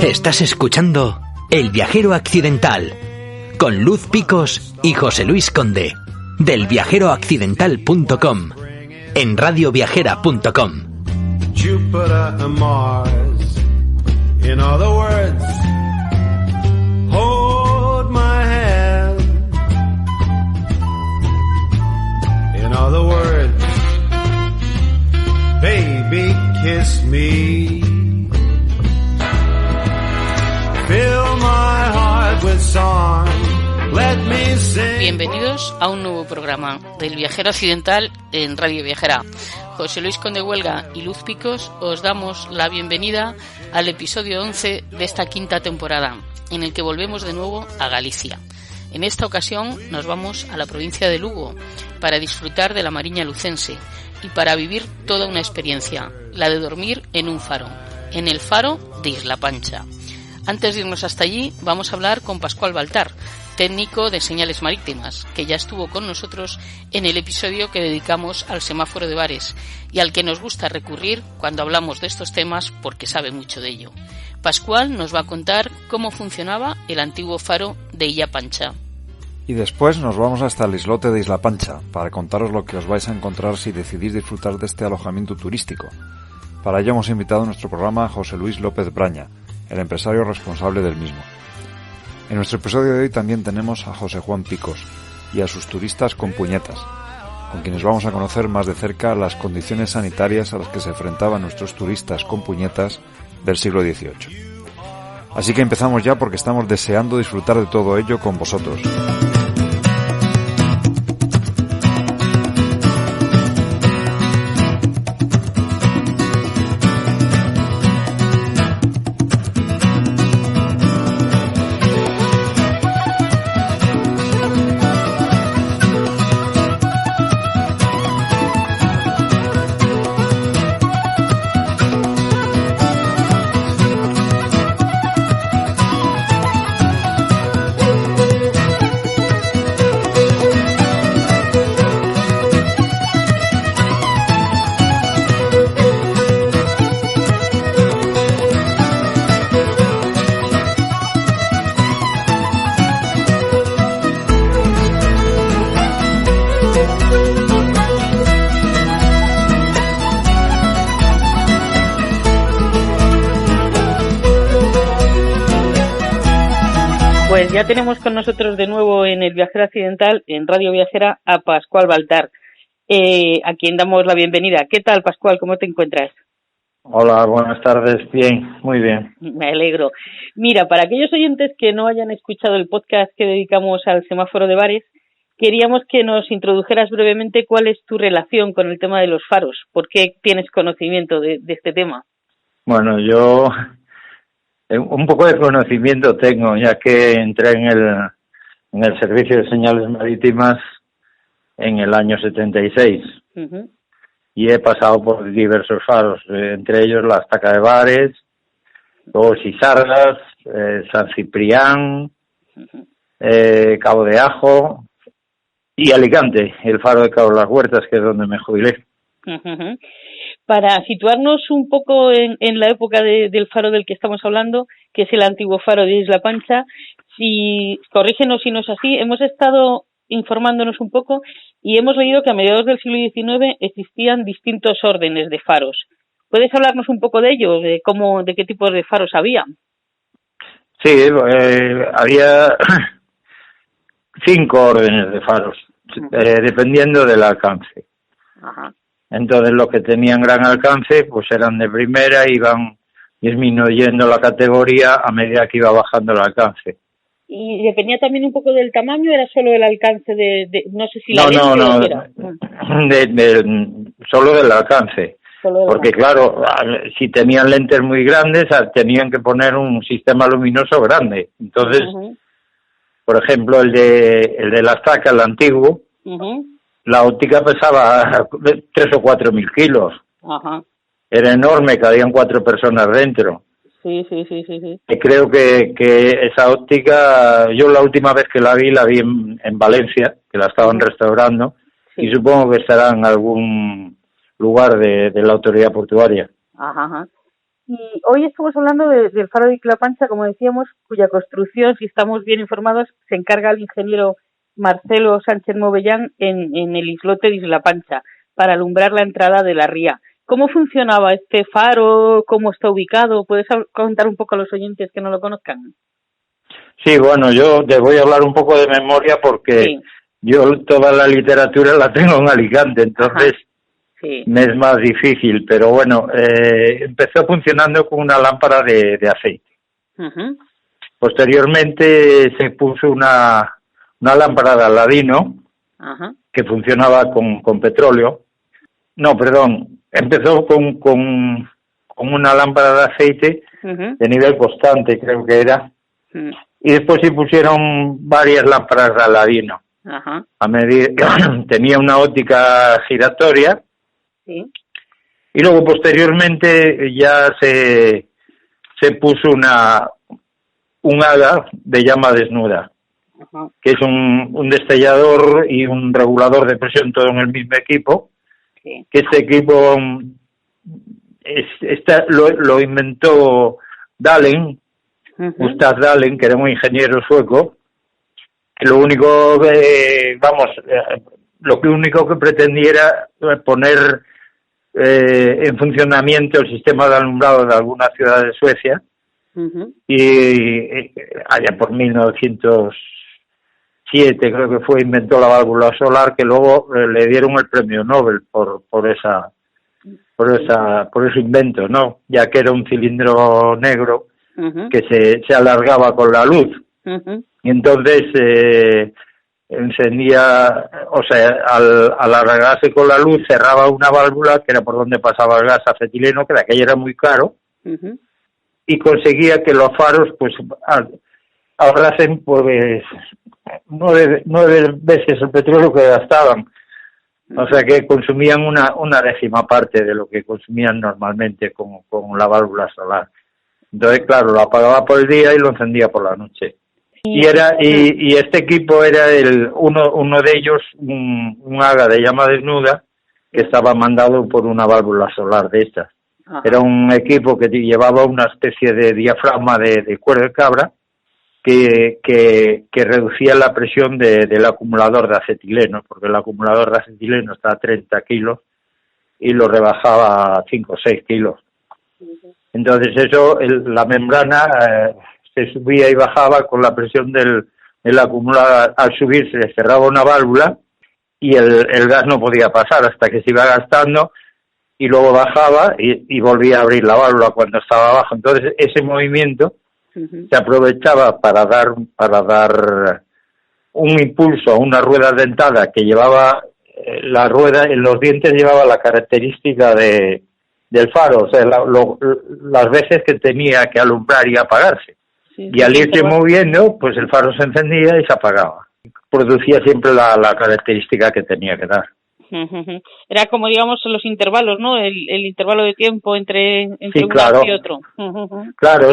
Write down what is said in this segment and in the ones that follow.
Estás escuchando El Viajero Accidental con Luz Picos y José Luis Conde del viajeroaccidental.com en radioviajera.com. Jupiter and Mars. In other words, hold my hand. In other words, baby, kiss me. Fill my heart with song. Let me sing. Bienvenidos a un nuevo programa del Viajero Occidental en Radio Viajera. José Luis Conde Huelga y Luz Picos os damos la bienvenida al episodio 11 de esta quinta temporada, en el que volvemos de nuevo a Galicia. En esta ocasión nos vamos a la provincia de Lugo para disfrutar de la Mariña lucense y para vivir toda una experiencia, la de dormir en un faro, en el faro de Isla Pancha. Antes de irnos hasta allí, vamos a hablar con Pascual Baltar, técnico de señales marítimas, que ya estuvo con nosotros en el episodio que dedicamos al semáforo de bares y al que nos gusta recurrir cuando hablamos de estos temas porque sabe mucho de ello. Pascual nos va a contar cómo funcionaba el antiguo faro de Illa Pancha. Y después nos vamos hasta el islote de Isla Pancha para contaros lo que os vais a encontrar si decidís disfrutar de este alojamiento turístico. Para ello hemos invitado a nuestro programa a José Luis López Braña, el empresario responsable del mismo. En nuestro episodio de hoy también tenemos a José Juan Picos y a sus turistas con puñetas, con quienes vamos a conocer más de cerca las condiciones sanitarias a las que se enfrentaban nuestros turistas con puñetas del siglo XVIII. Así que empezamos ya porque estamos deseando disfrutar de todo ello con vosotros. Pues ya tenemos con nosotros de nuevo en el Viajero Accidental, en Radio Viajera, a Pascual Baltar, a quien damos la bienvenida. ¿Qué tal, Pascual? ¿Cómo te encuentras? Hola, buenas tardes. Bien, muy bien. Me alegro. Mira, para aquellos oyentes que no hayan escuchado el podcast que dedicamos al semáforo de bares, queríamos que nos introdujeras brevemente cuál es tu relación con el tema de los faros. ¿Por qué tienes conocimiento de este tema? Bueno, yo un poco de conocimiento tengo, ya que entré en el servicio de señales marítimas en el año 76. Uh-huh. Y he pasado por diversos faros, entre ellos la Estaca de Bares, luego Sisargas, San Ciprián, uh-huh. Cabo de Ajo y Alicante, el faro de Cabo de las Huertas, que es donde me jubilé. Uh-huh. Para situarnos un poco en la época del faro del que estamos hablando, que es el antiguo faro de Isla Pancha, corrígenos si no es así, hemos estado informándonos un poco y hemos leído que a mediados del siglo XIX existían distintos órdenes de faros. ¿Puedes hablarnos un poco de ello, de qué tipos de faros había? Sí, había 5 órdenes de faros, dependiendo del alcance. Ajá. Entonces los que tenían gran alcance pues eran de primera, iban disminuyendo la categoría a medida que iba bajando el alcance. ¿Y dependía también un poco del tamaño? ¿Era solo el alcance no sé si la No, era? Solo del alcance. Porque claro, si tenían lentes muy grandes tenían que poner un sistema luminoso grande. Entonces, uh-huh. Por ejemplo, el de la Estaca, el antiguo, uh-huh. La óptica pesaba 3 o 4 mil kilos. Ajá. Era enorme, cabían 4 personas dentro. Sí. Y creo que esa óptica, yo la última vez que la vi en Valencia, que la estaban restaurando, sí. Y supongo que estará en algún lugar de la autoridad portuaria. Ajá. Y hoy estamos hablando del faro de Isla Pancha, como decíamos, cuya construcción, si estamos bien informados, se encarga el ingeniero Marcelo Sánchez Movellán en el islote de Isla Pancha, para alumbrar la entrada de la ría. ¿Cómo funcionaba este faro? ¿Cómo está ubicado? ¿Puedes contar un poco a los oyentes que no lo conozcan? Sí, bueno, yo te voy a hablar un poco de memoria porque sí. Yo toda la literatura la tengo en Alicante, entonces sí. Me es más difícil, pero bueno, empezó funcionando con una lámpara de aceite. Uh-huh. Posteriormente se puso una lámpara de Aladino, uh-huh, que funcionaba con petróleo. No, perdón, empezó con una lámpara de aceite, uh-huh, de nivel constante, creo que era, uh-huh, y después se pusieron varias lámparas de Aladino. Uh-huh. A medir, tenía una óptica giratoria, sí, y luego posteriormente ya se puso un hada de llama desnuda, uh-huh, que es un destellador y un regulador de presión todo en el mismo equipo. Sí. Que este equipo lo inventó Dahlen, uh-huh, Gustav Dahlen, que era un ingeniero sueco. Lo único que pretendía era poner en funcionamiento el sistema de alumbrado de alguna ciudad de Suecia, uh-huh, y allá por 1907 creo que fue, inventó la válvula solar, que luego le dieron el premio Nobel por ese invento, ¿no? Ya que era un cilindro negro, uh-huh, que se alargaba con la luz. Uh-huh. Y entonces encendía, o sea, al alargarse con la luz cerraba una válvula que era por donde pasaba el gas acetileno, que de aquello era muy caro, uh-huh, y conseguía que los faros pues ahorrasen pues 9 veces el petróleo que gastaban. O sea que consumían una décima parte de lo que consumían normalmente con la válvula solar. Entonces, claro, lo apagaba por el día y lo encendía por la noche. Y este equipo era uno de ellos, un haga de llama desnuda, que estaba mandado por una válvula solar de estas. Ajá. Era un equipo que llevaba una especie de diafragma de cuero de cabra que reducía la presión del acumulador de acetileno, porque el acumulador de acetileno está a 30 kilos y lo rebajaba a 5 o 6 kilos. Entonces la membrana se subía y bajaba con la presión del acumulador. Al subir se cerraba una válvula y el gas no podía pasar hasta que se iba gastando, y luego bajaba y volvía a abrir la válvula cuando estaba abajo. Entonces ese movimiento, uh-huh, se aprovechaba para dar un impulso a una rueda dentada que llevaba la rueda en los dientes, llevaba la característica del faro, o sea, las veces que tenía que alumbrar y apagarse. Sí, y al irse moviendo, pues el faro se encendía y se apagaba. Producía siempre la característica que tenía que dar. Era como, digamos, los intervalos, ¿no? El intervalo de tiempo entre sí, un claro, gas y otro. Claro,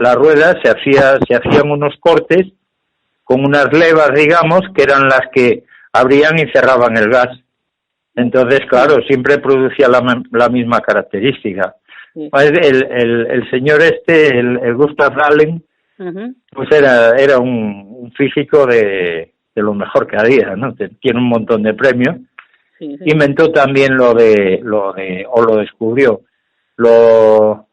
la rueda se hacían unos cortes con unas levas, digamos, que eran las que abrían y cerraban el gas. Entonces, claro, siempre producía la misma característica. Sí. El señor el Gustav Dahlen, uh-huh, pues era un físico de lo mejor que había, ¿no? Tiene un montón de premios. Sí, sí. Inventó también lo descubrió, lo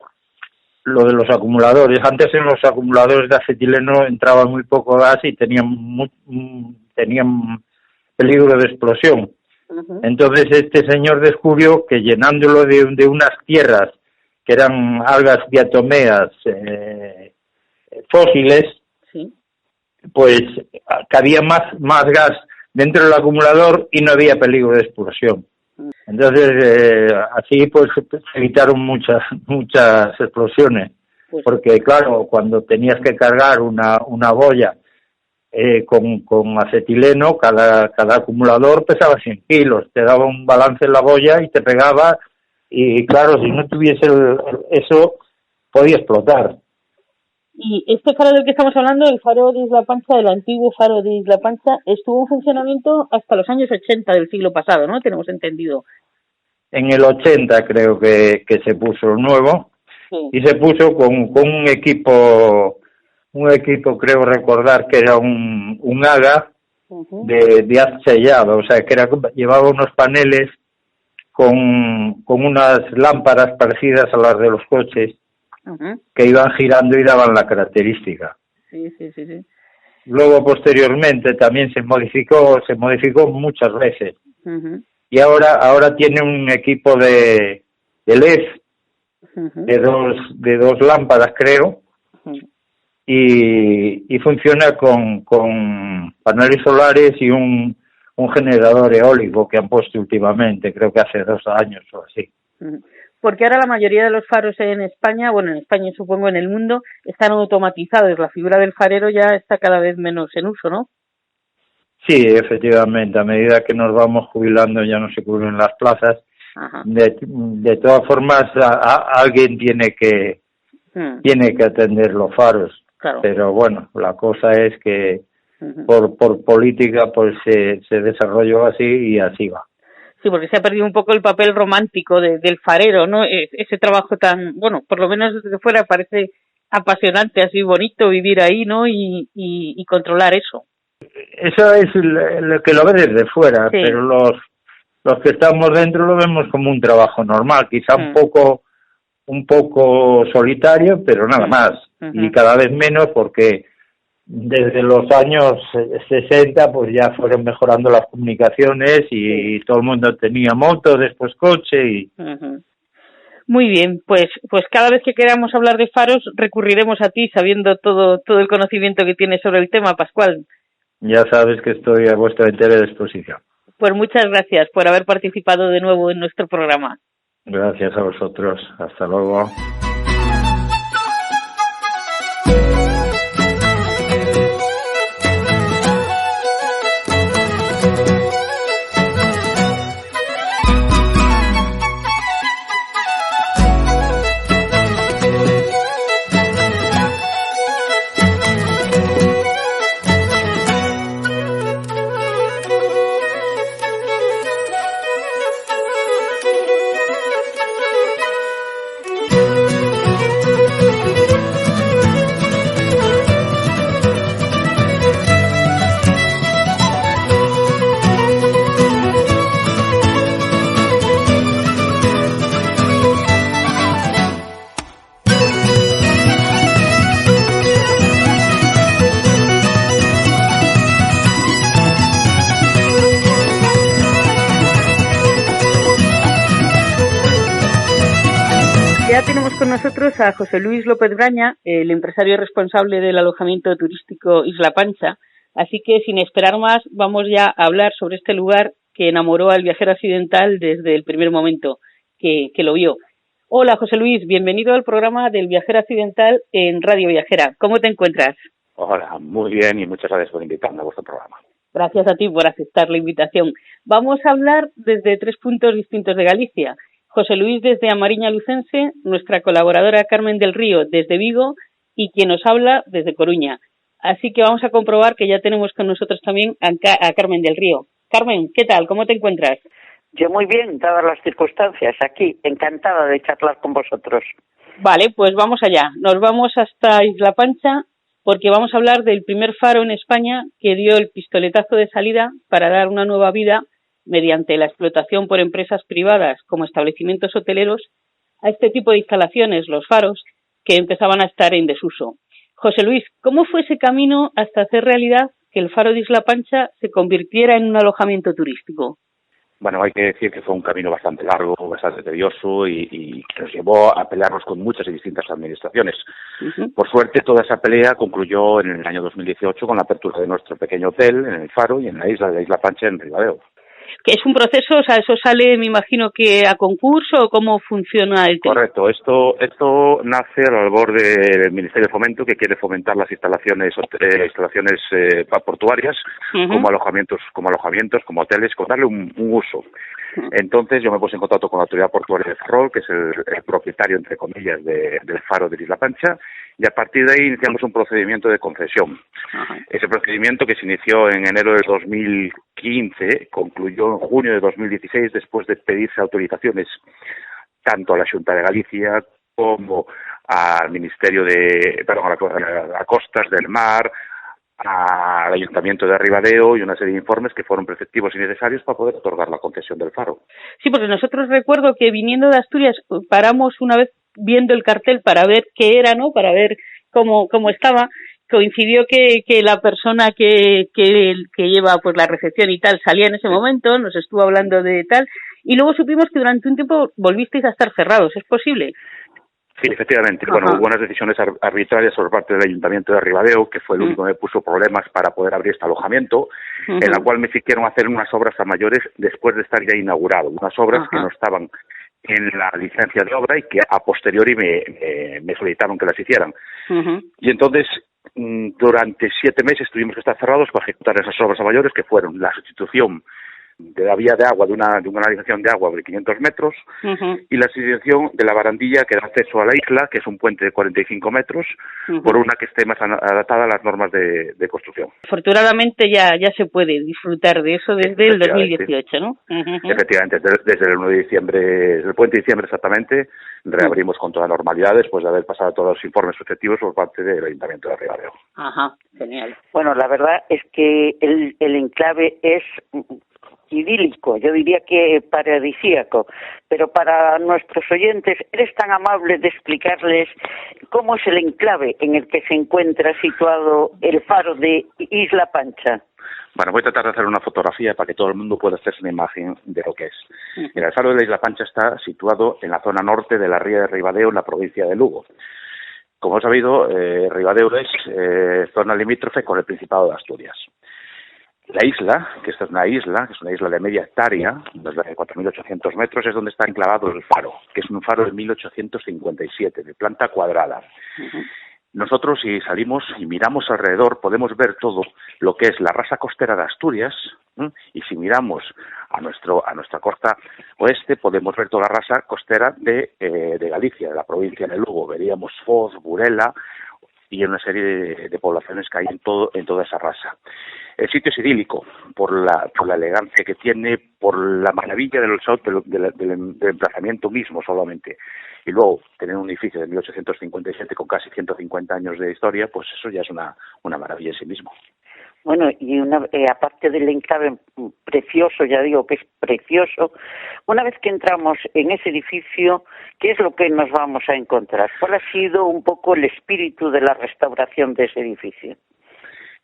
de los acumuladores. Antes en los acumuladores de acetileno entraba muy poco gas y tenían peligro de explosión. Uh-huh. Entonces este señor descubrió que llenándolo de unas tierras que eran algas diatomeas fósiles, sí, pues cabía más gas dentro del acumulador y no había peligro de explosión. Entonces así pues se evitaron muchas explosiones, porque claro, cuando tenías que cargar una boya con acetileno, cada acumulador pesaba 100 kilos, te daba un balance en la boya y te pegaba, y claro, si no tuviese eso podía explotar. Y este faro del que estamos hablando, el faro de Isla Pancha, el antiguo faro de Isla Pancha, estuvo en funcionamiento hasta los años 80 del siglo pasado, ¿no? Tenemos entendido. En el 80 creo que se puso el nuevo, Sí. y se puso con un equipo creo recordar que era un AGA de haz sellado, o sea que llevaba unos paneles con unas lámparas parecidas a las de los coches que iban girando y daban la característica. Sí. Luego posteriormente también se modificó muchas veces. Y ahora tiene un equipo de LED de dos lámparas creo y funciona con paneles solares y un generador eólico que han puesto últimamente, creo que hace 2 años o así. Porque ahora la mayoría de los faros en España, bueno, en España supongo en el mundo, están automatizados. La figura del farero ya está cada vez menos en uso, ¿no? Sí, efectivamente. A medida que nos vamos jubilando ya no se cubren las plazas. De todas formas, alguien tiene que atender los faros. Claro. Pero bueno, la cosa es que por política pues se desarrolló así y así va. Sí, porque se ha perdido un poco el papel romántico del farero, ¿no? Ese trabajo tan, bueno, por lo menos desde fuera parece apasionante, así bonito vivir ahí, ¿no? Y controlar eso. Eso es lo que lo ve desde fuera, sí. Pero los que estamos dentro lo vemos como un trabajo normal, quizá un poco solitario, pero nada más. Y cada vez menos porque desde los años 60 pues ya fueron mejorando las comunicaciones y todo el mundo tenía moto, después coche y... Muy bien, pues cada vez que queramos hablar de faros recurriremos a ti sabiendo todo el conocimiento que tienes sobre el tema, Pascual. Ya sabes que estoy a vuestra entera disposición. Pues muchas gracias por haber participado de nuevo en nuestro programa. Gracias a vosotros. Hasta luego. Ya tenemos con nosotros a José Luis López Braña, el empresario responsable del alojamiento turístico Isla Pancha. Así que, sin esperar más, vamos ya a hablar sobre este lugar que enamoró al viajero occidental desde el primer momento que lo vio. Hola, José Luis, bienvenido al programa del Viajero Occidental en Radio Viajera. ¿Cómo te encuentras? Hola, muy bien y muchas gracias por invitarme a vuestro programa. Gracias a ti por aceptar la invitación. Vamos a hablar desde 3 puntos distintos de Galicia. José Luis desde Amariña Lucense, nuestra colaboradora Carmen del Río desde Vigo y quien nos habla desde Coruña. Así que vamos a comprobar que ya tenemos con nosotros también a Carmen del Río. Carmen, ¿qué tal? ¿Cómo te encuentras? Yo muy bien, dadas las circunstancias, aquí, encantada de charlar con vosotros. Vale, pues vamos allá. Nos vamos hasta Isla Pancha porque vamos a hablar del primer faro en España que dio el pistoletazo de salida para dar una nueva vida mediante la explotación por empresas privadas como establecimientos hoteleros a este tipo de instalaciones, los faros, que empezaban a estar en desuso. José Luis, ¿cómo fue ese camino hasta hacer realidad que el faro de Isla Pancha se convirtiera en un alojamiento turístico? Bueno, hay que decir que fue un camino bastante largo, bastante tedioso y que nos llevó a pelearnos con muchas y distintas administraciones. Por suerte, toda esa pelea concluyó en el año 2018 con la apertura de nuestro pequeño hotel en el faro y en la isla de Isla Pancha, en Ribadeo. ¿Que es un proceso? O sea, ¿eso sale, me imagino, que a concurso o cómo funciona el tema? Correcto. Esto nace al albor del Ministerio de Fomento, que quiere fomentar las instalaciones portuarias como alojamientos, como hoteles, con darle un uso. Entonces yo me puse en contacto con la Autoridad Portuaria de Ferrol, que es el propietario, entre comillas, del faro de Isla Pancha, y a partir de ahí iniciamos un procedimiento de concesión. Ese procedimiento, que se inició en enero del 2015, concluyó en junio de 2016, después de pedirse autorizaciones tanto a la Xunta de Galicia como al Ministerio a Costas del Mar, al Ayuntamiento de Ribadeo y una serie de informes que fueron preceptivos y necesarios para poder otorgar la concesión del faro. Sí, porque nosotros recuerdo que viniendo de Asturias paramos una vez viendo el cartel para ver qué era, ¿no? Para ver cómo estaba. Coincidió que la persona que lleva pues la recepción y tal salía en ese momento, nos estuvo hablando de tal, y luego supimos que durante un tiempo volvisteis a estar cerrados. ¿Es posible? Sí, efectivamente. Ajá. Bueno, hubo unas decisiones arbitrarias por parte del Ayuntamiento de Ribadeo, que fue el único que me puso problemas para poder abrir este alojamiento, en la cual me hicieron hacer unas obras a mayores después de estar ya inaugurado, unas obras que no estaban en la licencia de obra y que a posteriori me solicitaron que las hicieran. Y entonces, durante 7 meses tuvimos que estar cerrados para ejecutar esas obras a mayores, que fueron la sustitución de la vía de agua, de una canalización de agua de 500 metros, y la sustitución de la barandilla que da acceso a la isla, que es un puente de 45 metros, por una que esté más adaptada a las normas de construcción. Afortunadamente ya se puede disfrutar de eso desde el 2018, ¿no? Efectivamente, desde el 1 de diciembre, desde el puente de diciembre exactamente, reabrimos con toda normalidad después de haber pasado todos los informes respectivos por parte del Ayuntamiento de Ribadeo. Ajá, genial. Bueno, la verdad es que el enclave es idílico, yo diría que paradisíaco, pero para nuestros oyentes, ¿eres tan amable de explicarles cómo es el enclave en el que se encuentra situado el faro de Isla Pancha? Bueno, voy a tratar de hacer una fotografía para que todo el mundo pueda hacerse una imagen de lo que es. Mira, el faro de la Isla Pancha está situado en la zona norte de la ría de Ribadeo, en la provincia de Lugo. Como he sabido, Ribadeo es zona limítrofe con el Principado de Asturias. La isla, que esta es una isla de media hectárea, de 4.800 metros, es donde está enclavado el faro, que es un faro de 1857, de planta cuadrada. Nosotros, si salimos y miramos alrededor, podemos ver todo lo que es la rasa costera de Asturias, y si miramos a nuestra costa oeste, podemos ver toda la rasa costera de Galicia, de la provincia de Lugo. Veríamos Foz, Burela y una serie de poblaciones que hay en toda esa rasa. El sitio es idílico por la elegancia que tiene, por la maravilla del emplazamiento mismo solamente. Y luego, tener un edificio de 1857 con casi 150 años de historia, pues eso ya es una maravilla en sí mismo. Bueno, y aparte del enclave precioso, ya digo que es precioso, una vez que entramos en ese edificio, ¿qué es lo que nos vamos a encontrar? ¿Cuál ha sido un poco el espíritu de la restauración de ese edificio?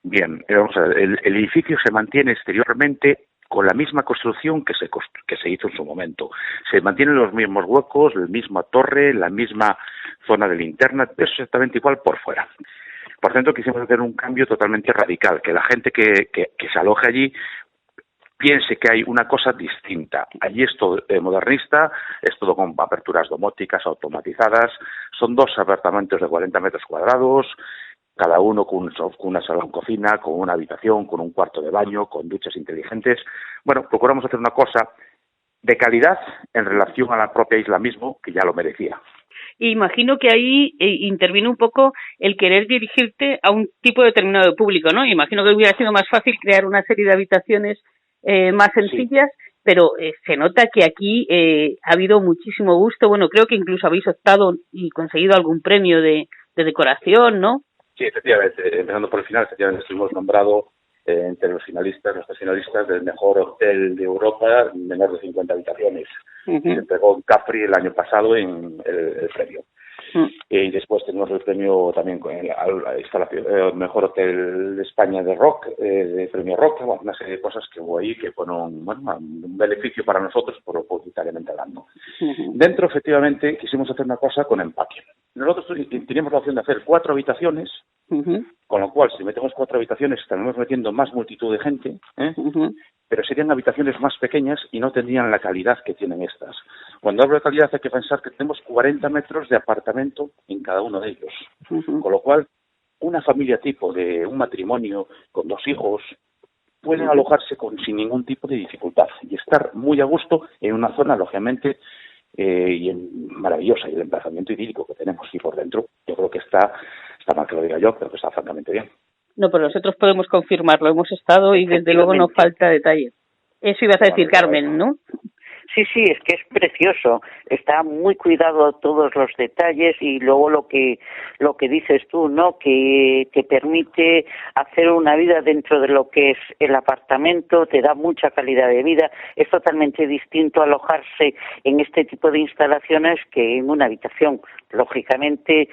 Bien, vamos a ver, el edificio se mantiene exteriormente con la misma construcción que se hizo en su momento. Se mantienen los mismos huecos, la misma torre, la misma zona de linterna, es exactamente igual por fuera. Por tanto, quisimos hacer un cambio totalmente radical, que la gente que se aloje allí piense que hay una cosa distinta. Allí es todo modernista, es todo con aperturas domóticas, automatizadas, son 2 apartamentos de 40 metros cuadrados, cada uno con una sala de cocina, con una habitación, con un cuarto de baño, con duchas inteligentes. Bueno, procuramos hacer una cosa de calidad en relación a la propia isla mismo, que ya lo merecía. Imagino que ahí interviene un poco el querer dirigirte a un tipo determinado de público, ¿no? Imagino que hubiera sido más fácil crear una serie de habitaciones más sencillas, pero se nota que aquí ha habido muchísimo gusto. Bueno, creo que incluso habéis optado y conseguido algún premio de decoración, ¿no? Sí, efectivamente. Empezando por el final, efectivamente estuvimos nombrados entre nuestros finalistas del mejor hotel de Europa, menor de 50 habitaciones. Se entregó en Capri el año pasado en el premio. Y después tenemos el premio también con el mejor hotel de España de rock, de premio rock, bueno, una serie de cosas que hubo ahí que fueron un beneficio para nosotros publicitariamente hablando. Dentro, efectivamente, quisimos hacer una cosa con empaque. Nosotros teníamos la opción de hacer 4 habitaciones, con lo cual, si metemos 4 habitaciones, estaremos metiendo más multitud de gente, pero serían habitaciones más pequeñas y no tendrían la calidad que tienen estas. Cuando hablo de calidad hay que pensar que tenemos 40 metros de apartamento en cada uno de ellos, con lo cual una familia tipo de un matrimonio con 2 hijos pueden alojarse sin ningún tipo de dificultad y estar muy a gusto en una zona, lógicamente, maravillosa, y el emplazamiento idílico que tenemos. Y por dentro, yo creo que está mal que lo diga yo, pero que está francamente bien. No, pero nosotros podemos confirmarlo, hemos estado y desde luego no falta detalle. Eso ibas a decir, Carmen, ¿no? Sí, es que es precioso. Está muy cuidado todos los detalles y luego lo que dices tú, ¿no? Que te permite hacer una vida dentro de lo que es el apartamento, te da mucha calidad de vida. Es totalmente distinto alojarse en este tipo de instalaciones que en una habitación. Lógicamente,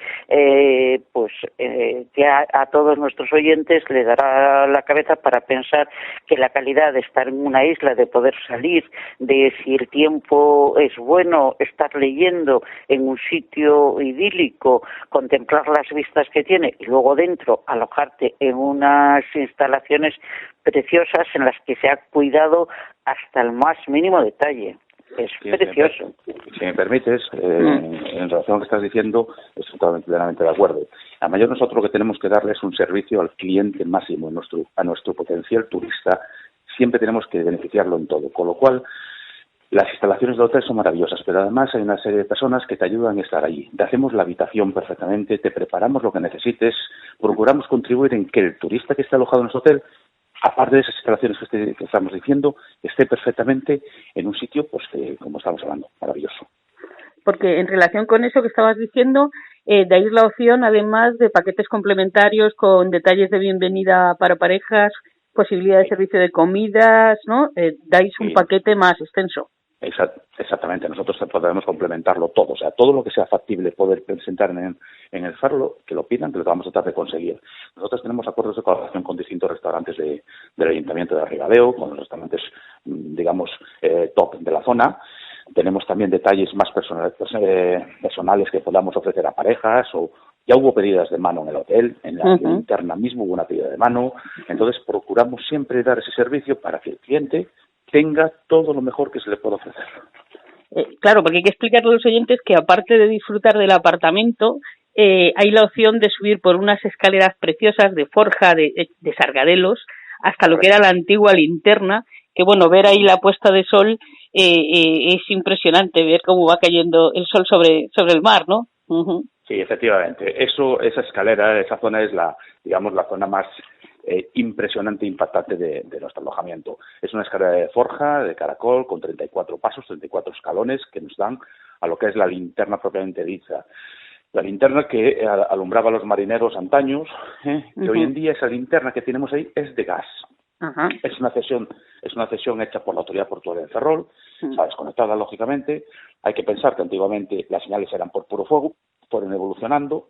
ya a todos nuestros oyentes le dará la cabeza para pensar que la calidad de estar en una isla, de poder salir, de si el tiempo es bueno, estar leyendo en un sitio idílico, contemplar las vistas que tiene y luego dentro alojarte en unas instalaciones preciosas en las que se ha cuidado hasta el más mínimo detalle. Es precioso. Si me permites, en relación a lo que estás diciendo, estoy totalmente de acuerdo. A mayor nosotros lo que tenemos que darle es un servicio al cliente máximo, a nuestro potencial turista, siempre tenemos que beneficiarlo en todo, con lo cual las instalaciones del hotel son maravillosas, pero además hay una serie de personas que te ayudan a estar allí. Te hacemos la habitación perfectamente, te preparamos lo que necesites, procuramos contribuir en que el turista que esté alojado en nuestro hotel, aparte de esas instalaciones que estamos diciendo, esté perfectamente en un sitio, pues como estamos hablando, maravilloso. Porque en relación con eso que estabas diciendo, dais la opción, además de paquetes complementarios con detalles de bienvenida para parejas, posibilidad de servicio de comidas, ¿no? Dais un paquete más extenso. Exactamente, nosotros podemos complementarlo todo, o sea, todo lo que sea factible poder presentar en el Faro, que lo pidan, que lo vamos a tratar de conseguir. Nosotros tenemos acuerdos de colaboración con distintos restaurantes del Ayuntamiento de Ribadeo, con los restaurantes, digamos, top de la zona. Tenemos también detalles más personales que podamos ofrecer a parejas, o ya hubo pedidas de mano en el hotel, en la interna mismo hubo una pedida de mano. Entonces procuramos siempre dar ese servicio para que el cliente tenga todo lo mejor que se le pueda ofrecer. Claro, porque hay que explicarle a los oyentes que aparte de disfrutar del apartamento, hay la opción de subir por unas escaleras preciosas de forja, de sargadelos, hasta lo que era la antigua linterna, que bueno, ver ahí la puesta de sol es impresionante, ver cómo va cayendo el sol sobre el mar, ¿no? Sí, efectivamente. Esa escalera, esa zona es la zona más impresionante e impactante de nuestro alojamiento. Es una escalera de forja, de caracol, con 34 pasos, 34 escalones que nos dan a lo que es la linterna propiamente dicha. La linterna que alumbraba a los marineros antaños, que hoy en día esa linterna que tenemos ahí es de gas. Es una cesión hecha por la Autoridad Portuaria de Ferrol, está desconectada lógicamente. Hay que pensar que antiguamente las señales eran por puro fuego, fueron evolucionando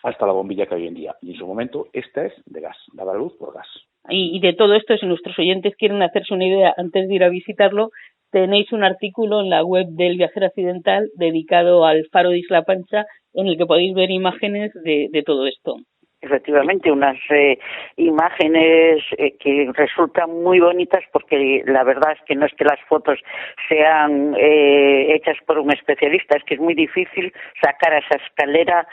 hasta la bombilla que hay hoy en día. Y en su momento esta es de gas, daba la luz por gas. Y de todo esto, si nuestros oyentes quieren hacerse una idea antes de ir a visitarlo, tenéis un artículo en la web del Viajero Accidental dedicado al Faro de Isla Pancha, en el que podéis ver imágenes de todo esto. Efectivamente, unas imágenes que resultan muy bonitas porque la verdad es que no es que las fotos sean hechas por un especialista, es que es muy difícil sacar a esa escalera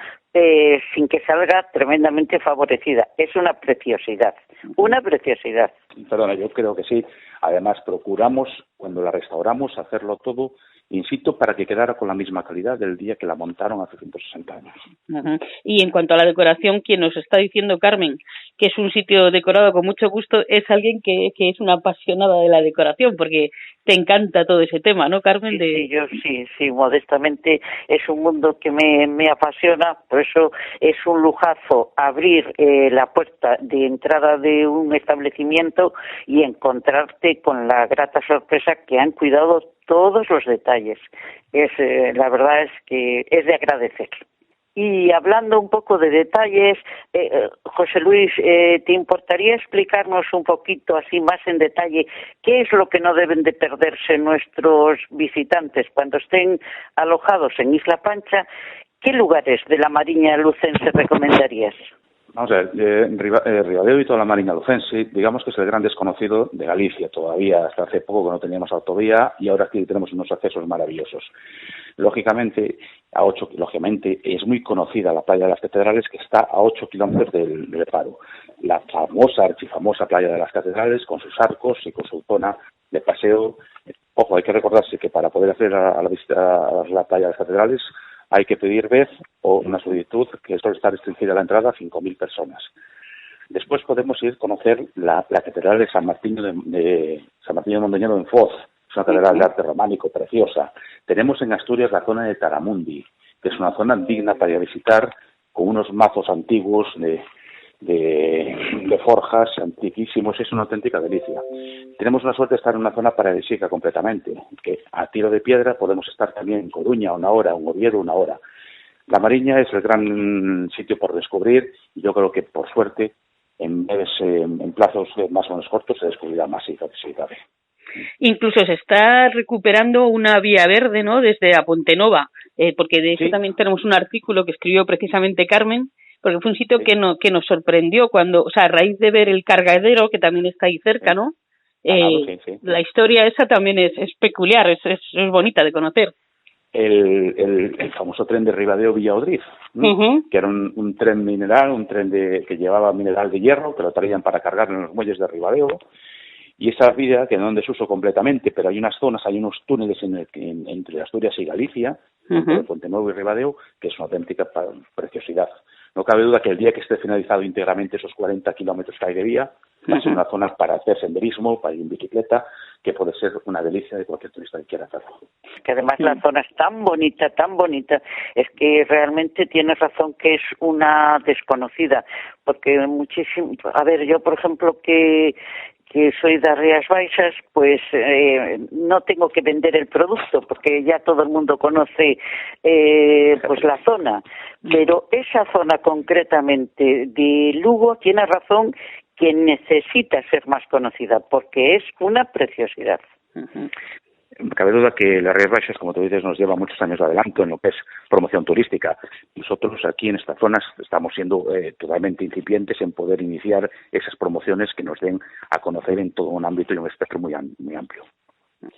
sin que salga tremendamente favorecida. Es una preciosidad, una preciosidad. Perdona, yo creo que sí. Además, procuramos, cuando la restauramos, hacerlo todo in situ para que quedara con la misma calidad del día que la montaron hace 160 años. Y en cuanto a la decoración, quien nos está diciendo, Carmen, que es un sitio decorado con mucho gusto, es alguien que es una apasionada de la decoración, porque te encanta todo ese tema, ¿no, Carmen? Sí, modestamente es un mundo que me apasiona, por eso es un lujazo abrir la puerta de entrada de un establecimiento y encontrarte con la grata sorpresa que han cuidado todos los detalles. La verdad es que es de agradecer. Y hablando un poco de detalles, José Luis, ¿te importaría explicarnos un poquito así más en detalle qué es lo que no deben de perderse nuestros visitantes cuando estén alojados en Isla Pancha? ¿Qué lugares de la Mariña Lucense recomendarías? Vamos a ver, Ribadeo y toda la Mariña Lucense, digamos que es el gran desconocido de Galicia todavía, hasta hace poco que no teníamos autovía y ahora aquí tenemos unos accesos maravillosos. Lógicamente es muy conocida la playa de las Catedrales, que está a 8 kilómetros del Faro. La archifamosa playa de las Catedrales, con sus arcos y con su zona de paseo. Ojo, hay que recordarse que para poder hacer a la visita a la playa de las Catedrales hay que pedir vez o una solicitud que suele estar restringida a la entrada a 5.000 personas. Después podemos ir a conocer la Catedral de San Martín de Mondoñedo en Foz. es una catedral de arte románico preciosa. Tenemos en Asturias la zona de Taramundi, que es una zona digna para visitar, con unos mazos antiguos de forjas antiquísimos. Es una auténtica delicia. Tenemos la suerte de estar en una zona paradisíaca completamente, que a tiro de piedra podemos estar también en Coruña 1 hora, en Oviedo 1 hora. La Mariña es el gran sitio por descubrir, y yo creo que, por suerte, en plazos más o menos cortos se descubrirá más si cabe. Incluso se está recuperando una vía verde, ¿no?, desde a Pontenova, porque de eso también tenemos un artículo que escribió precisamente Carmen, porque fue un sitio que nos sorprendió cuando, o sea, a raíz de ver el cargadero, que también está ahí cerca, ¿no? La historia esa también es peculiar, es bonita de conocer. El famoso tren de Ribadeo-Villaodriz, que era un tren mineral, un tren que llevaba mineral de hierro, que lo traían para cargar en los muelles de Ribadeo, y esa vía quedó en desuso completamente, pero hay unas zonas, hay unos túneles entre Asturias y Galicia, entre Pontenuevo y Ribadeo, que es una auténtica preciosidad. No cabe duda que el día que esté finalizado íntegramente esos 40 kilómetros que hay de vía, va a ser una zona para hacer senderismo, para ir en bicicleta, que puede ser una delicia de cualquier turista que quiera hacerlo. Que además la zona es tan bonita, es que realmente tienes razón que es una desconocida, porque muchísimo, a ver, yo por ejemplo que soy de Rías Baixas, pues no tengo que vender el producto porque ya todo el mundo conoce pues la zona, pero esa zona concretamente de Lugo tiene razón que necesita ser más conocida porque es una preciosidad. Cabe duda que las Rías Baixas, como tú dices, nos lleva muchos años de adelanto en lo que es promoción turística. Nosotros aquí en estas zonas estamos siendo totalmente incipientes en poder iniciar esas promociones que nos den a conocer en todo un ámbito y un espectro muy amplio.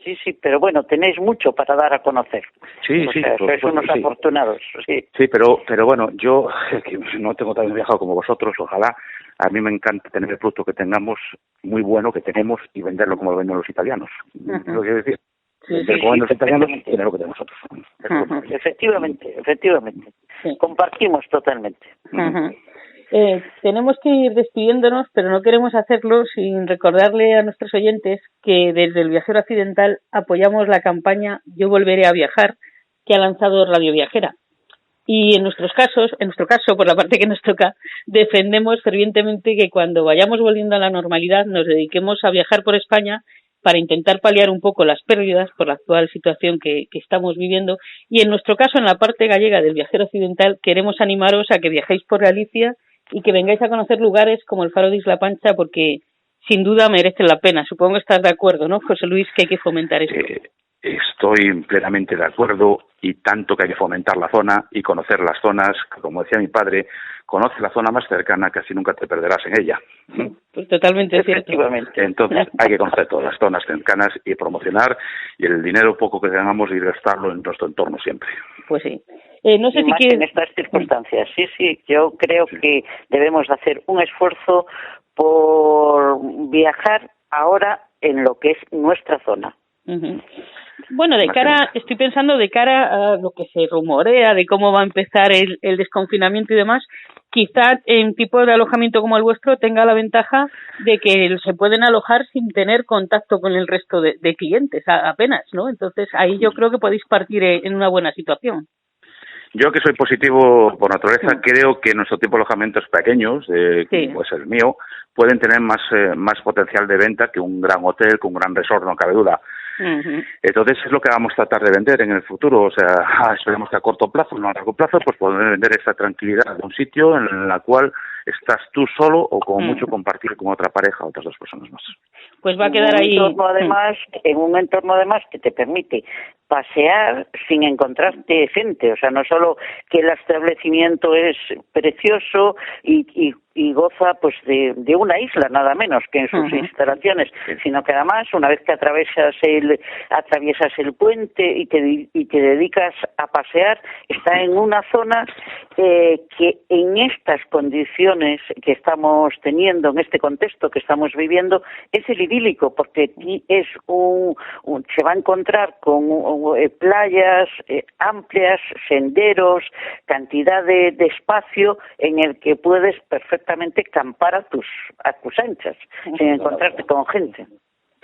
Sí, pero bueno, tenéis mucho para dar a conocer. Sí, sois unos afortunados. Sí, pero bueno, yo que no tengo tan viajado como vosotros, ojalá. A mí me encanta tener el producto que tengamos muy bueno, que tenemos, y venderlo como lo venden los italianos. ¿Lo quiero decir? Como venden los italianos, tener lo que tenemos nosotros. Efectivamente. Sí. Compartimos totalmente. Tenemos que ir despidiéndonos, pero no queremos hacerlo sin recordarle a nuestros oyentes que desde el Viajero Accidental apoyamos la campaña Yo Volveré a Viajar, que ha lanzado Radio Viajera. Y en nuestro caso, por la parte que nos toca, defendemos fervientemente que cuando vayamos volviendo a la normalidad nos dediquemos a viajar por España para intentar paliar un poco las pérdidas por la actual situación que estamos viviendo. Y en nuestro caso, en la parte gallega del Viajero Occidental, queremos animaros a que viajéis por Galicia y que vengáis a conocer lugares como el Faro de Isla Pancha, porque sin duda merecen la pena. Supongo que estás de acuerdo, ¿no, José Luis, que hay que fomentar esto? Estoy plenamente de acuerdo, y tanto que hay que fomentar la zona y conocer las zonas, que, como decía mi padre, conoce la zona más cercana, que así nunca te perderás en ella. Pues totalmente cierto. Entonces hay que conocer todas las zonas cercanas y promocionar, y el dinero poco que tengamos y gastarlo en nuestro entorno siempre. Pues sí. No sé y si más quieres... en estas circunstancias. Sí, yo creo que debemos de hacer un esfuerzo por viajar ahora en lo que es nuestra zona. Bueno, estoy pensando de cara a lo que se rumorea de cómo va a empezar el desconfinamiento y demás. Quizá en tipo de alojamiento como el vuestro tenga la ventaja de que se pueden alojar sin tener contacto con el resto de clientes apenas, ¿no? Entonces ahí yo creo que podéis partir en una buena situación. Yo, que soy positivo por naturaleza, creo que nuestro tipo de alojamientos pequeños, como es el mío, pueden tener más potencial de venta que un gran hotel, que un gran resort, no cabe duda. Entonces es lo que vamos a tratar de vender en el futuro. O sea, esperemos que a corto plazo, no a largo plazo, pues poder vender esa tranquilidad de un sitio en la cual estás tú solo, o como mucho compartir con otra pareja o otras dos personas más. Pues va a quedar ahí. En un entorno además que te permite pasear sin encontrarte gente. O sea, no solo que el establecimiento es precioso y goza pues de una isla nada menos que en sus instalaciones, sino que además una vez que atraviesas el puente y te dedicas a pasear, está en una zona que en estas condiciones que estamos teniendo, en este contexto que estamos viviendo, es el idílico, porque es se va a encontrar con playas amplias, senderos, cantidad de espacio en el que puedes perfectamente campar a tus anchas, sin encontrarte con gente.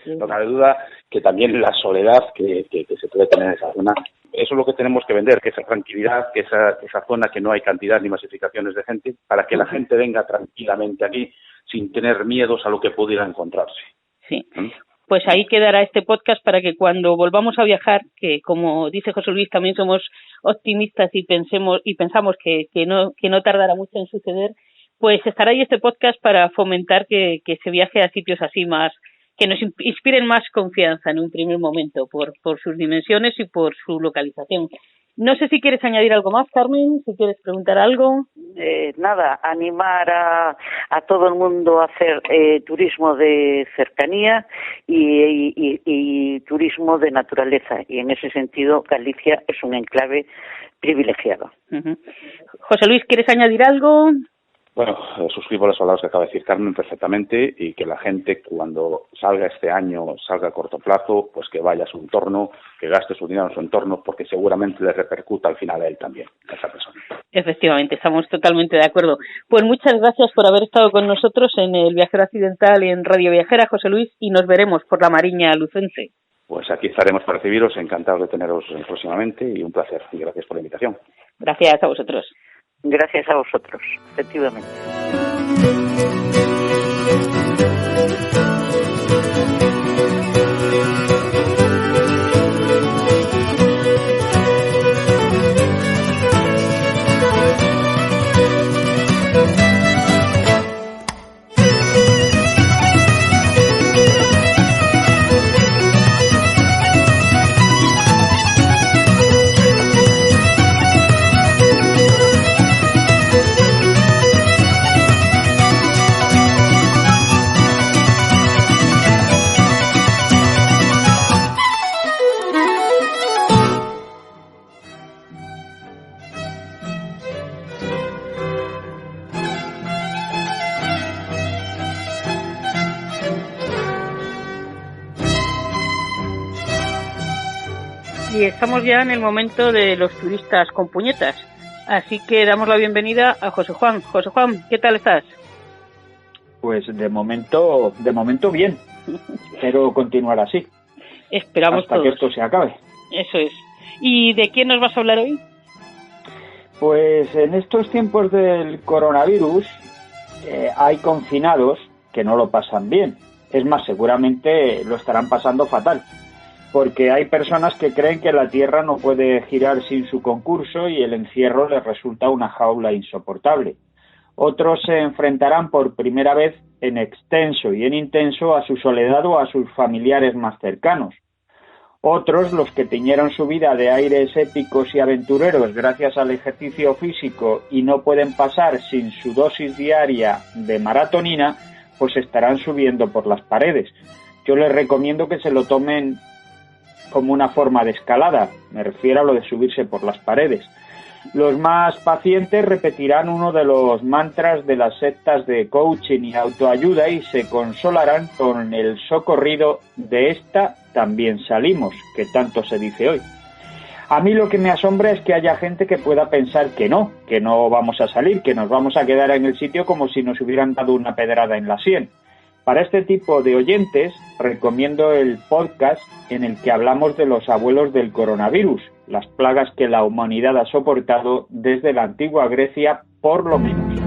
No cabe duda también la soledad que se puede tener en esa zona. Eso es lo que tenemos que vender, que esa tranquilidad, que esa zona que no hay cantidad ni masificaciones de gente, para que la gente venga tranquilamente aquí sin tener miedos a lo que pudiera encontrarse. Sí. Pues ahí quedará este podcast para que cuando volvamos a viajar, que como dice José Luis, también somos optimistas y pensamos que no tardará mucho en suceder, pues estará ahí este podcast para fomentar que se viaje a sitios así más, que nos inspiren más confianza en un primer momento por sus dimensiones y por su localización. No sé si quieres añadir algo más, Carmen, si quieres preguntar algo. Nada, animar a todo el mundo a hacer turismo de cercanía y turismo de naturaleza. Y en ese sentido, Galicia es un enclave privilegiado. Uh-huh. José Luis, ¿quieres añadir algo? Bueno, suscribo las palabras que acaba de decir Carmen perfectamente, y que la gente cuando salga este año, salga a corto plazo, pues que vaya a su entorno, que gaste su dinero en su entorno, porque seguramente le repercuta al final a él también, a esa persona. Efectivamente, estamos totalmente de acuerdo. Pues muchas gracias por haber estado con nosotros en El Viajero Accidental y en Radio Viajera, José Luis, y nos veremos por la Mariña lucense. Pues aquí estaremos para recibiros, encantados de teneros próximamente, y un placer, y gracias por la invitación. Gracias a vosotros. Gracias a vosotros, efectivamente. Y estamos ya en el momento de los turistas con puñetas. Así que damos la bienvenida a José Juan. José Juan, ¿qué tal estás? Pues de momento bien. Espero continuar así. Esperamos hasta todos. que esto se acabe. Eso es. ¿Y de quién nos vas a hablar hoy? Pues en estos tiempos del coronavirus hay confinados que no lo pasan bien. Es más, seguramente lo estarán pasando fatal. Porque hay personas que creen que la Tierra no puede girar sin su concurso y el encierro les resulta una jaula insoportable. Otros se enfrentarán por primera vez en extenso y en intenso a su soledad o a sus familiares más cercanos. Otros, los que tiñeron su vida de aires épicos y aventureros gracias al ejercicio físico y no pueden pasar sin su dosis diaria de maratonina, pues estarán subiendo por las paredes. Yo les recomiendo que se lo tomen como una forma de escalada, me refiero a lo de subirse por las paredes. Los más pacientes repetirán uno de los mantras de las sectas de coaching y autoayuda y se consolarán con el socorrido de esta también salimos, que tanto se dice hoy. A mí lo que me asombra es que haya gente que pueda pensar que no vamos a salir, que nos vamos a quedar en el sitio como si nos hubieran dado una pedrada en la sien. Para este tipo de oyentes, recomiendo el podcast en el que hablamos de los abuelos del coronavirus, las plagas que la humanidad ha soportado desde la antigua Grecia, por lo menos.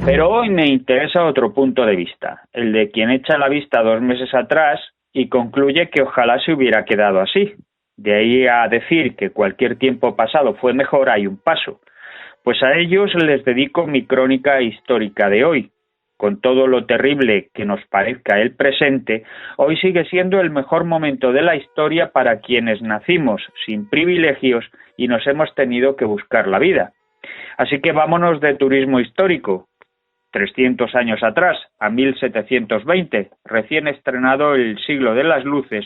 Pero hoy me interesa otro punto de vista, el de quien echa la vista 2 meses atrás y concluye que ojalá se hubiera quedado así. De ahí a decir que cualquier tiempo pasado fue mejor hay un paso. Pues a ellos les dedico mi crónica histórica de hoy. Con todo lo terrible que nos parezca el presente, hoy sigue siendo el mejor momento de la historia para quienes nacimos sin privilegios y nos hemos tenido que buscar la vida. Así que vámonos de turismo histórico. 300 años atrás, a 1720, recién estrenado el siglo de las luces,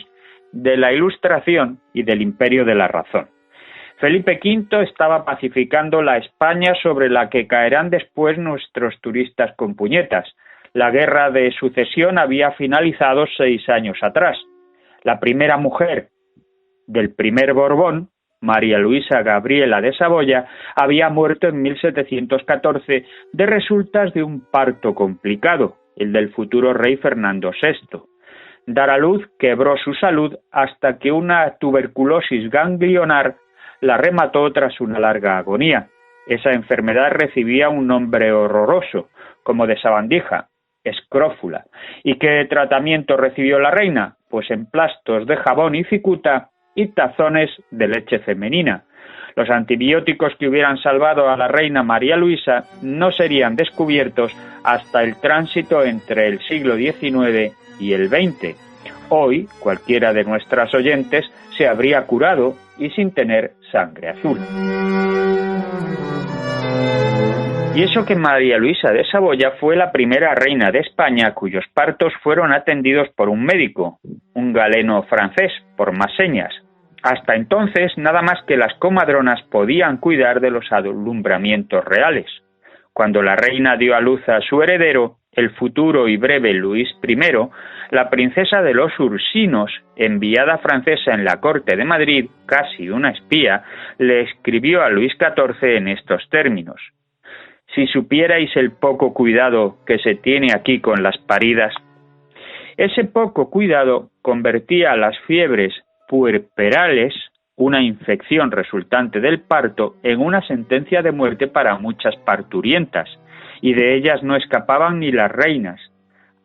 de la Ilustración y del Imperio de la Razón. Felipe V estaba pacificando la España sobre la que caerán después nuestros turistas con puñetas. La guerra de sucesión había finalizado 6 años atrás. La primera mujer del primer Borbón, María Luisa Gabriela de Saboya, había muerto en 1714 de resultas de un parto complicado, el del futuro rey Fernando VI. Dar a luz quebró su salud hasta que una tuberculosis ganglionar la remató tras una larga agonía. Esa enfermedad recibía un nombre horroroso, como de sabandija, escrófula. ¿Y qué tratamiento recibió la reina? Pues emplastos de jabón y cicuta y tazones de leche femenina. Los antibióticos que hubieran salvado a la reina María Luisa no serían descubiertos hasta el tránsito entre el siglo XIX y el XX. Hoy, cualquiera de nuestras oyentes se habría curado y sin tener sangre azul. Y eso que María Luisa de Saboya fue la primera reina de España cuyos partos fueron atendidos por un médico, un galeno francés, por más señas. Hasta entonces, nada más que las comadronas podían cuidar de los alumbramientos reales. Cuando la reina dio a luz a su heredero, el futuro y breve Luis I, la princesa de los Ursinos, enviada francesa en la corte de Madrid, casi una espía, le escribió a Luis XIV en estos términos: «Si supierais el poco cuidado que se tiene aquí con las paridas». Ese poco cuidado convertía las fiebres puerperales, una infección resultante del parto, en una sentencia de muerte para muchas parturientas, y de ellas no escapaban ni las reinas.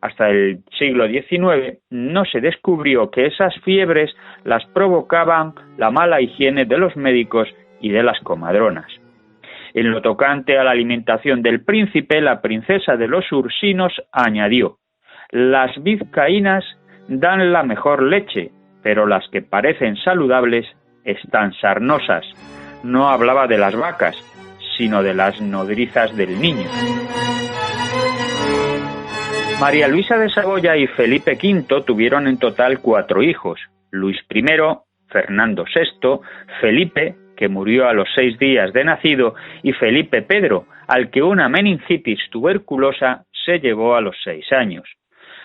Hasta el siglo XIX no se descubrió que esas fiebres las provocaban la mala higiene de los médicos y de las comadronas. En lo tocante a la alimentación del príncipe, la princesa de los Ursinos añadió: «Las vizcaínas dan la mejor leche, pero las que parecen saludables están sarnosas». No hablaba de las vacas, sino de las nodrizas del niño. María Luisa de Saboya y Felipe V tuvieron en total 4 hijos: Luis I, Fernando VI, Felipe, que murió a los 6 días de nacido, y Felipe Pedro, al que una meningitis tuberculosa se llevó a los 6 años.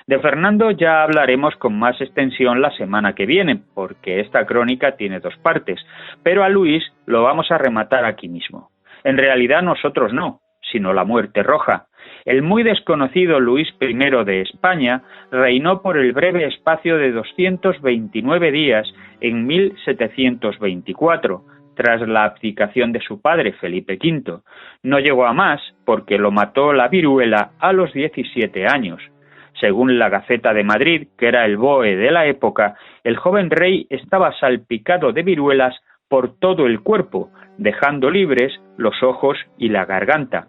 De Fernando ya hablaremos con más extensión la semana que viene, porque esta crónica tiene 2 partes, pero a Luis lo vamos a rematar aquí mismo. En realidad nosotros no, sino la Muerte Roja. El muy desconocido Luis I de España reinó por el breve espacio de 229 días en 1724, tras la abdicación de su padre Felipe V. No llegó a más porque lo mató la viruela a los 17 años. Según la Gaceta de Madrid, que era el BOE de la época, el joven rey estaba salpicado de viruelas por todo el cuerpo, dejando libres los ojos y la garganta.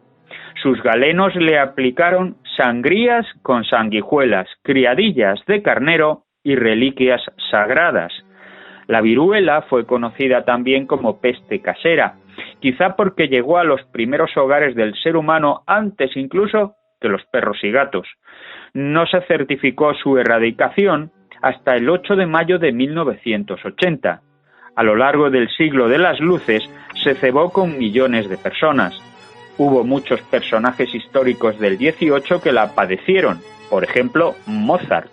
Sus galenos le aplicaron sangrías con sanguijuelas, criadillas de carnero y reliquias sagradas. La viruela fue conocida también como peste casera, quizá porque llegó a los primeros hogares del ser humano antes incluso que los perros y gatos. No se certificó su erradicación hasta el 8 de mayo de 1980. A lo largo del siglo de las luces se cebó con millones de personas. Hubo muchos personajes históricos del 18 que la padecieron, por ejemplo, Mozart,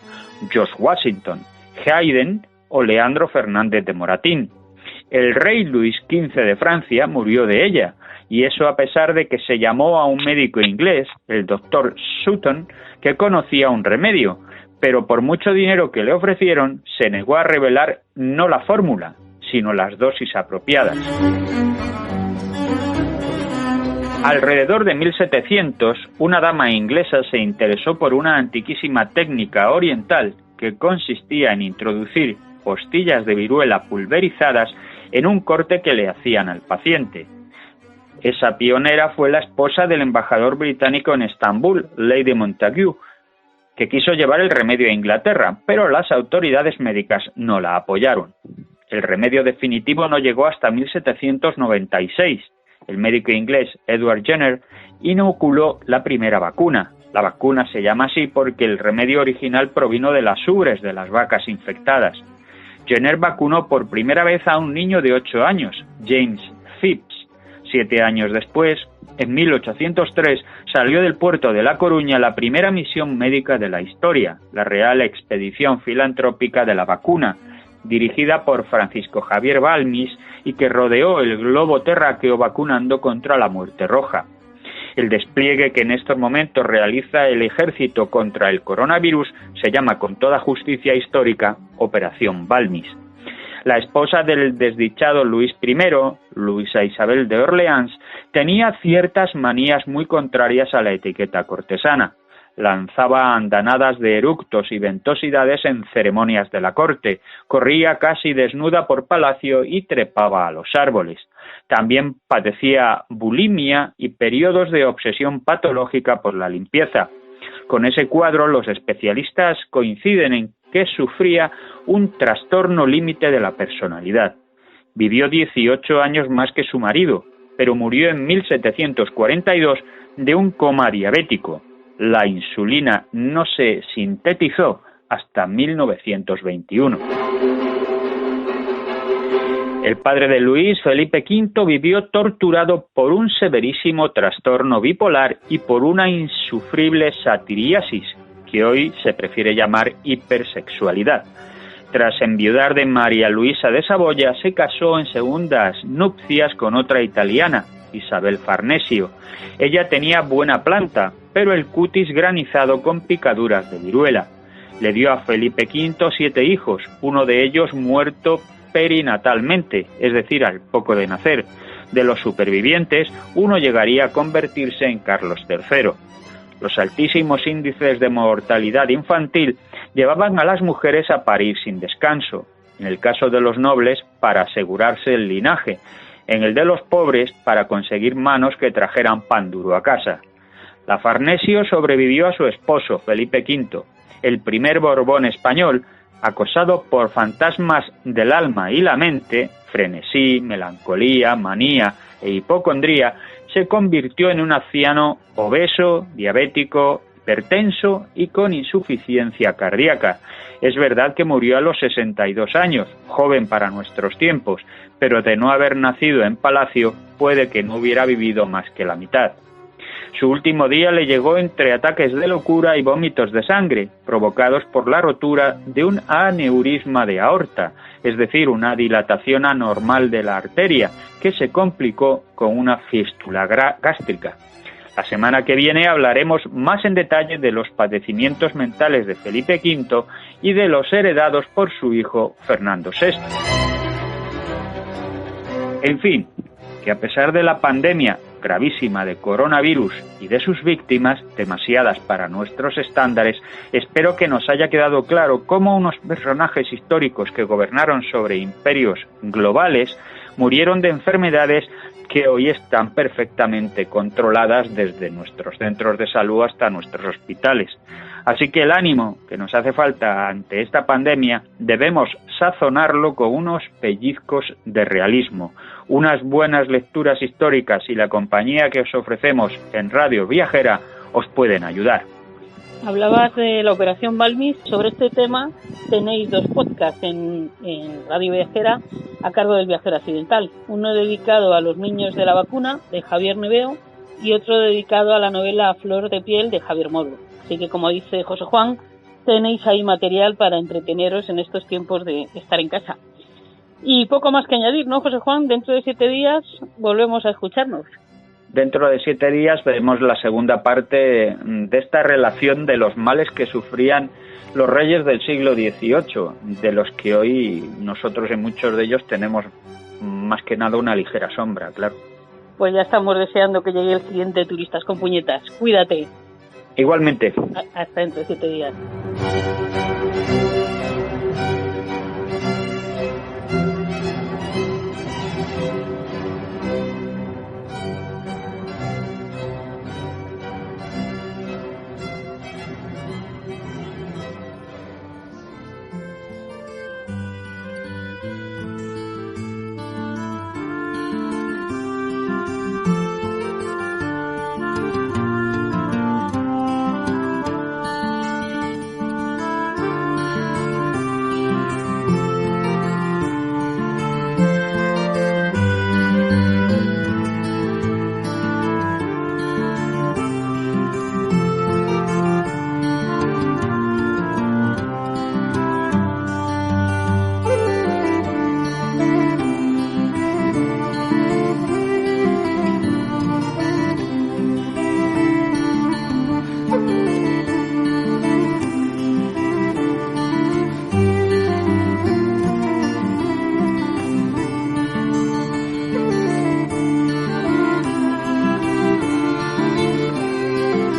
George Washington, Haydn o Leandro Fernández de Moratín. El rey Luis XV de Francia murió de ella, y eso a pesar de que se llamó a un médico inglés, el doctor Sutton, que conocía un remedio, pero por mucho dinero que le ofrecieron, se negó a revelar no la fórmula, sino las dosis apropiadas. Alrededor de 1700, una dama inglesa se interesó por una antiquísima técnica oriental que consistía en introducir postillas de viruela pulverizadas en un corte que le hacían al paciente. Esa pionera fue la esposa del embajador británico en Estambul, Lady Montague, que quiso llevar el remedio a Inglaterra, pero las autoridades médicas no la apoyaron. El remedio definitivo no llegó hasta 1796. El médico inglés Edward Jenner inoculó la primera vacuna. La vacuna se llama así porque el remedio original provino de las ubres de las vacas infectadas. Jenner vacunó por primera vez a un niño de 8 años, James Phipps. 7 años después, en 1803, salió del puerto de La Coruña la primera misión médica de la historia, la Real Expedición Filantrópica de la Vacuna, dirigida por Francisco Javier Balmis y que rodeó el globo terráqueo vacunando contra la Muerte Roja. El despliegue que en estos momentos realiza el ejército contra el coronavirus se llama con toda justicia histórica Operación Balmis. La esposa del desdichado Luis I, Luisa Isabel de Orleans, tenía ciertas manías muy contrarias a la etiqueta cortesana. Lanzaba andanadas de eructos y ventosidades en ceremonias de la corte, corría casi desnuda por palacio y trepaba a los árboles. También padecía bulimia y periodos de obsesión patológica por la limpieza. Con ese cuadro los especialistas coinciden en que sufría un trastorno límite de la personalidad. Vivió 18 años más que su marido, pero murió en 1742 de un coma diabético. La insulina no se sintetizó hasta 1921. El padre de Luis, Felipe V, vivió torturado por un severísimo trastorno bipolar y por una insufrible satiriasis, que hoy se prefiere llamar hipersexualidad. Tras enviudar de María Luisa de Saboya, se casó en segundas nupcias con otra italiana, Isabel Farnesio. Ella tenía buena planta, pero el cutis granizado con picaduras de viruela. Le dio a Felipe V 7 hijos, uno de ellos muerto perinatalmente, es decir, al poco de nacer. De los supervivientes, uno llegaría a convertirse en Carlos III. Los altísimos índices de mortalidad infantil llevaban a las mujeres a parir sin descanso, en el caso de los nobles para asegurarse el linaje, en el de los pobres para conseguir manos que trajeran pan duro a casa. La Farnesio sobrevivió a su esposo, Felipe V, el primer Borbón español, acosado por fantasmas del alma y la mente, frenesí, melancolía, manía e hipocondría, se convirtió en un anciano obeso, diabético, hipertenso y con insuficiencia cardíaca. Es verdad que murió a los 62 años, joven para nuestros tiempos, pero de no haber nacido en palacio, puede que no hubiera vivido más que la mitad. Su último día le llegó entre ataques de locura y vómitos de sangre, provocados por la rotura de un aneurisma de aorta, es decir, una dilatación anormal de la arteria, que se complicó con una fístula gástrica. La semana que viene hablaremos más en detalle de los padecimientos mentales de Felipe V y de los heredados por su hijo Fernando VI. En fin, que a pesar de la pandemia gravísima de coronavirus y de sus víctimas, demasiadas para nuestros estándares, espero que nos haya quedado claro cómo unos personajes históricos que gobernaron sobre imperios globales murieron de enfermedades que hoy están perfectamente controladas desde nuestros centros de salud hasta nuestros hospitales. Así que el ánimo que nos hace falta ante esta pandemia debemos sazonarlo con unos pellizcos de realismo, unas buenas lecturas históricas y la compañía que os ofrecemos en Radio Viajera os pueden ayudar. Hablabas de la Operación Balmis. Sobre este tema tenéis 2 podcasts en Radio Viajera a cargo del Viajero Accidental. Uno dedicado a los niños de la vacuna, de Javier Neveo, y otro dedicado a la novela Flor de piel, de Javier Modo. Así que, como dice José Juan, tenéis ahí material para entreteneros en estos tiempos de estar en casa. Y poco más que añadir, ¿no, José Juan? Dentro de 7 días volvemos a escucharnos. Dentro de 7 días veremos la segunda parte de esta relación de los males que sufrían los reyes del siglo XVIII, de los que hoy nosotros en muchos de ellos tenemos más que nada una ligera sombra, claro. Pues ya estamos deseando que llegue el siguiente Turistas con Puñetas. Cuídate. Igualmente. Hasta dentro de 7 días.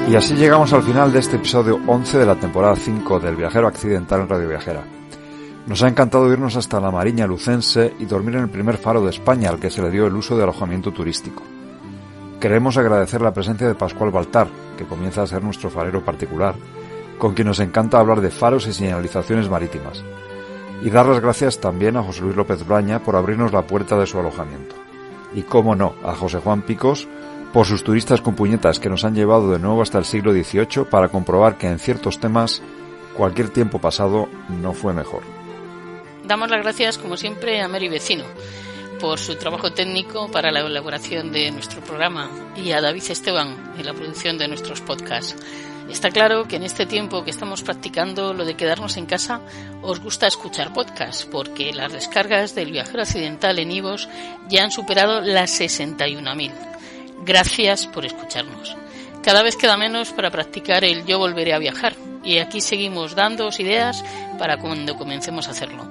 Y así llegamos al final de este episodio 11 de la temporada 5 del Viajero Accidental en Radio Viajera. Nos ha encantado irnos hasta la Mariña lucense y dormir en el primer faro de España al que se le dio el uso de alojamiento turístico. Queremos agradecer la presencia de Pascual Baltar, que comienza a ser nuestro farero particular, con quien nos encanta hablar de faros y señalizaciones marítimas. Y dar las gracias también a José Luis López Braña por abrirnos la puerta de su alojamiento. Y cómo no, a José Juan Picos por sus turistas con puñetas que nos han llevado de nuevo hasta el siglo XVIII para comprobar que en ciertos temas cualquier tiempo pasado no fue mejor. Damos las gracias, como siempre, a Mary Vecino por su trabajo técnico para la elaboración de nuestro programa y a David Esteban en la producción de nuestros podcasts. Está claro que en este tiempo que estamos practicando lo de quedarnos en casa, os gusta escuchar podcasts, porque las descargas del Viajero Accidental en iVoox ya han superado las 61.000. Gracias por escucharnos. Cada vez queda menos para practicar el Yo volveré a viajar, y aquí seguimos dándoos ideas para cuando comencemos a hacerlo.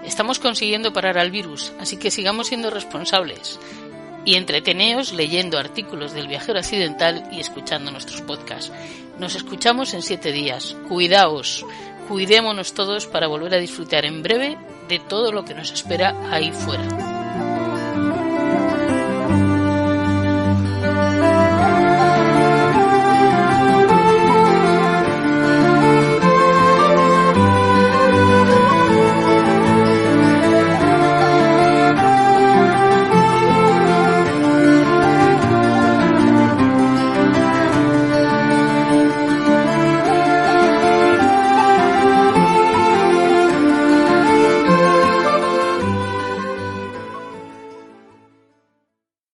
Estamos consiguiendo parar al virus, así que sigamos siendo responsables. Y entreteneos leyendo artículos del Viajero Accidental y escuchando nuestros podcasts. Nos escuchamos en 7 días. Cuidaos, cuidémonos todos para volver a disfrutar en breve de todo lo que nos espera ahí fuera.